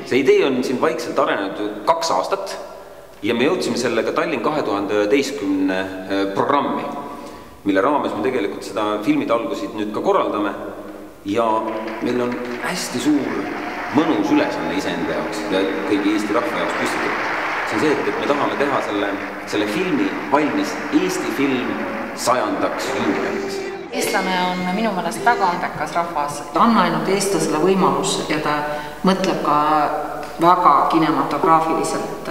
See idee on siin vaikselt arenenud 2 aastat ja me jõudsime sellega Tallinn 2011 programmi, mille raames me tegelikult seda filmide algusid nüüd ka korraldame ja meil on hästi suur mõnus ülesanne iseenda jaoks ja kõigi Eesti rahva jaoks püstitud. See on see, et me tahame teha selle filmi valmis Eesti film 100. juubeliks. Eestlane on minu meelest väga andekas rahvas. Ta on ainult eestlasele võimalus ja ta mõtleb ka väga kinematograafiliselt.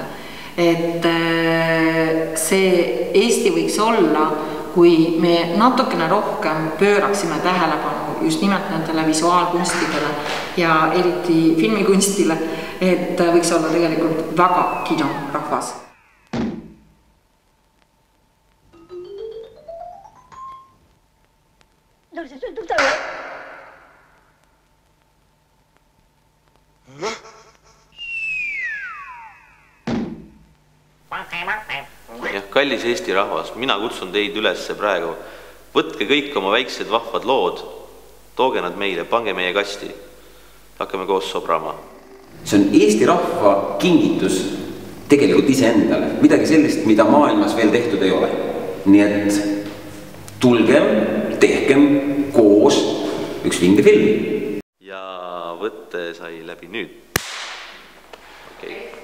Et see Eesti võiks olla, kui me natukene rohkem pööraksime tähelepanu just nimelt nendele visuaalkunstidele ja eriti filmikunstile, et võiks olla tegelikult väga kinorahvas. Jah, kallis Eesti rahvas, mina kutsun teid üles praegu. Võtke kõik oma väiksed vahvad lood, tooge nad meile, pange meie kasti. Hakkame koos sobrama. See on Eesti rahva kingitus tegelikult iseendale. Midagi sellist, mida maailmas veel tehtud ei ole. Nii et tulgem, tehkem koos üks vinge film. Ja võtte sai läbi nüüd. Okei.